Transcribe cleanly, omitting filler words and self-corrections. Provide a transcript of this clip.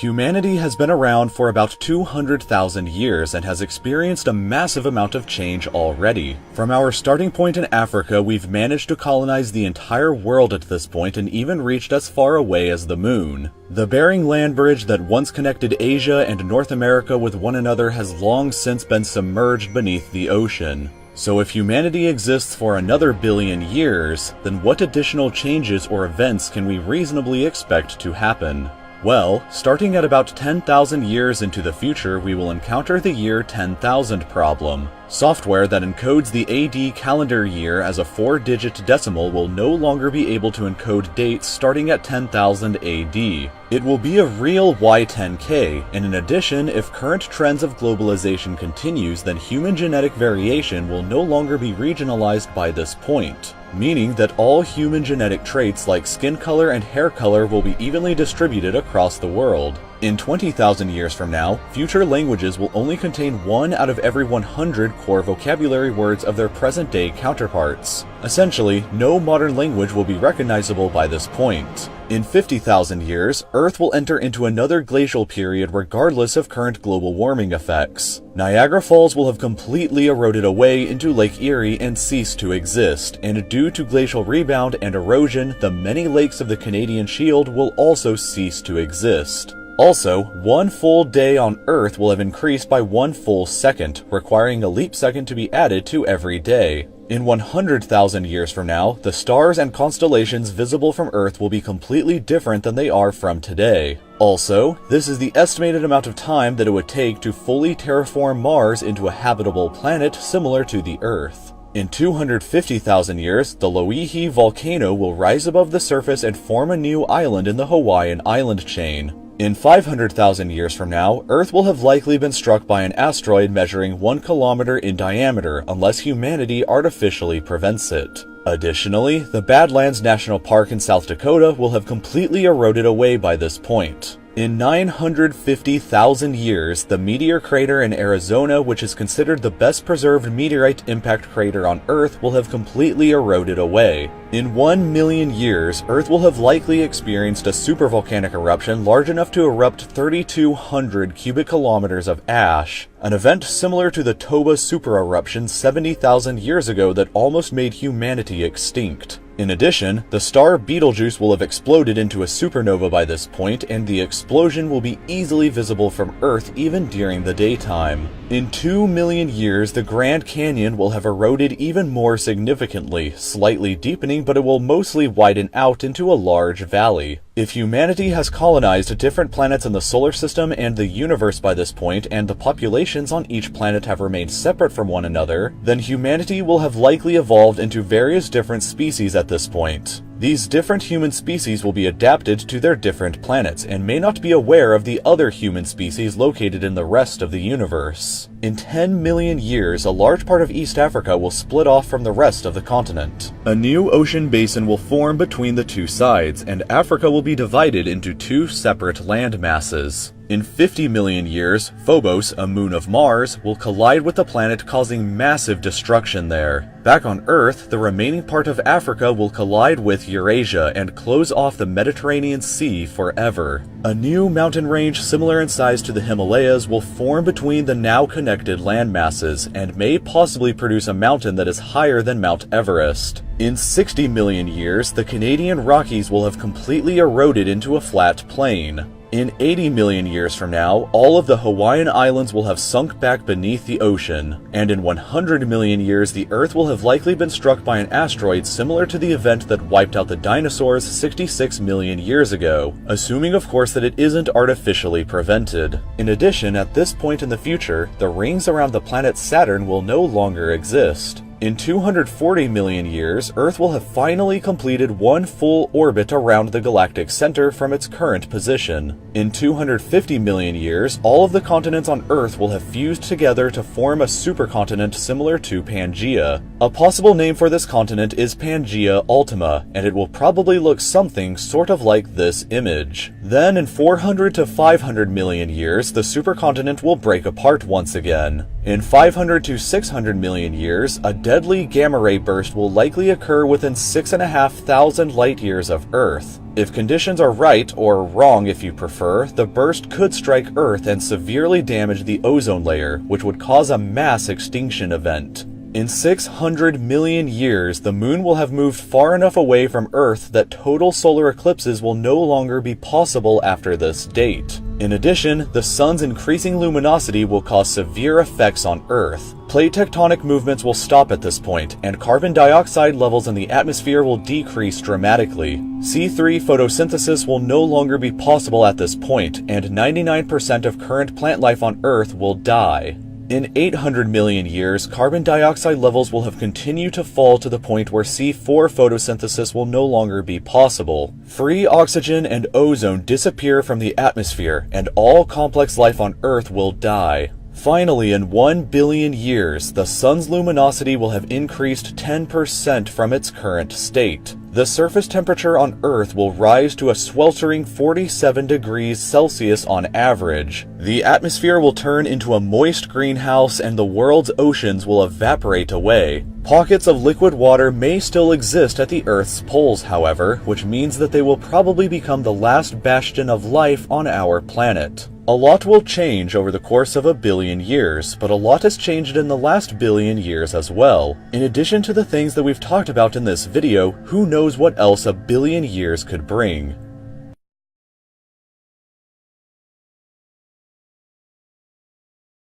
Humanity has been around for about 200,000 years and has experienced a massive amount of change already. From our starting point in Africa, we've managed to colonize the entire world at this point and even reached as far away as the moon. The Bering Land Bridge that once connected Asia and North America with one another has long since been submerged beneath the ocean. So if humanity exists for another billion years, then what additional changes or events can we reasonably expect to happen? Well, starting at about 10,000 years into the future, we will encounter the year 10,000 problem. Software that encodes the AD calendar year as a 4-digit decimal will no longer be able to encode dates starting at 10,000 AD. It will be a real Y10K, and in addition, if current trends of globalization continues, then human genetic variation will no longer be regionalized by this point, meaning that all human genetic traits like skin color and hair color will be evenly distributed across the world. In 20,000 years from now, future languages will only contain 1 out of every 100 core vocabulary words of their present-day counterparts. Essentially, no modern language will be recognizable by this point. In 50,000 years, Earth will enter into another glacial period regardless of current global warming effects. Niagara Falls will have completely eroded away into Lake Erie and cease to exist, and due to glacial rebound and erosion, the many lakes of the Canadian Shield will also cease to exist. Also, 1 full day on Earth will have increased by 1 full second, requiring a leap second to be added to every day. In 100,000 years from now, the stars and constellations visible from Earth will be completely different than they are from today. Also, this is the estimated amount of time that it would take to fully terraform Mars into a habitable planet similar to the Earth. In 250,000 years, the Loài volcano will rise above the surface and form a new island in the Hawaiian island chain. In 500,000 years from now, Earth will have likely been struck by an asteroid measuring 1 kilometer in diameter unless humanity artificially prevents it. Additionally, the Badlands National Park in South Dakota will have completely eroded away by this point. In 950,000 years, the meteor crater in Arizona, which is considered the best preserved meteorite impact crater on Earth, will have completely eroded away. In 1 million years, Earth will have likely experienced a supervolcanic eruption large enough to erupt 3,200 cubic kilometers of ash, an event similar to the Toba supereruption 70,000 years ago that almost made humanity extinct. In addition, the star Betelgeuse will have exploded into a supernova by this point, and the explosion will be easily visible from Earth even during the daytime. In 2 million years, the Grand Canyon will have eroded even more significantly, slightly deepening, but it will mostly widen out into a large valley. If humanity has colonized different planets in the solar system and the universe by this point, and the populations on each planet have remained separate from one another, then humanity will have likely evolved into various different species at this point. These different human species will be adapted to their different planets and may not be aware of the other human species located in the rest of the universe. In 10 million years, a large part of East Africa will split off from the rest of the continent. A new ocean basin will form between the two sides, and Africa will be divided into 2 separate land masses. In 50 million years, Phobos, a moon of Mars, will collide with the planet, causing massive destruction there. Back on Earth, the remaining part of Africa will collide with Eurasia and close off the Mediterranean Sea forever. A new mountain range similar in size to the Himalayas will form between the now connected land masses, and may possibly produce a mountain that is higher than Mount Everest. In 60 million years, the Canadian Rockies will have completely eroded into a flat plain. In 80 million years from now, all of the Hawaiian Islands will have sunk back beneath the ocean, and in 100 million years the Earth will have likely been struck by an asteroid similar to the event that wiped out the dinosaurs 66 million years ago, assuming of course that it isn't artificially prevented. In addition, at this point in the future, the rings around the planet Saturn will no longer exist. In 240 million years, Earth will have finally completed 1 full orbit around the galactic center from its current position. In 250 million years, all of the continents on Earth will have fused together to form a supercontinent similar to Pangaea. A possible name for this continent is Pangaea Ultima, and it will probably look something sort of like this image. Then in 400 to 500 million years, the supercontinent will break apart once again. In 500 to 600 million years, a deadly gamma-ray burst will likely occur within 6,500 light-years of Earth. If conditions are right, or wrong if you prefer, the burst could strike Earth and severely damage the ozone layer, which would cause a mass extinction event. In 600 million years, the Moon will have moved far enough away from Earth that total solar eclipses will no longer be possible after this date. In addition, the Sun's increasing luminosity will cause severe effects on Earth. Plate tectonic movements will stop at this point, and carbon dioxide levels in the atmosphere will decrease dramatically. C3 photosynthesis will no longer be possible at this point, and 99% of current plant life on Earth will die. In 800 million years, carbon dioxide levels will have continued to fall to the point where C4 photosynthesis will no longer be possible. Free oxygen and ozone disappear from the atmosphere, and all complex life on Earth will die. Finally, in 1 billion years, the Sun's luminosity will have increased 10% from its current state. The surface temperature on Earth will rise to a sweltering 47 degrees Celsius on average. The atmosphere will turn into a moist greenhouse and the world's oceans will evaporate away. Pockets of liquid water may still exist at the Earth's poles, however, which means that they will probably become the last bastion of life on our planet. A lot will change over the course of 1 billion years, but a lot has changed in the last billion years as well. In addition to the things that we've talked about in this video, who knows what else 1 billion years could bring.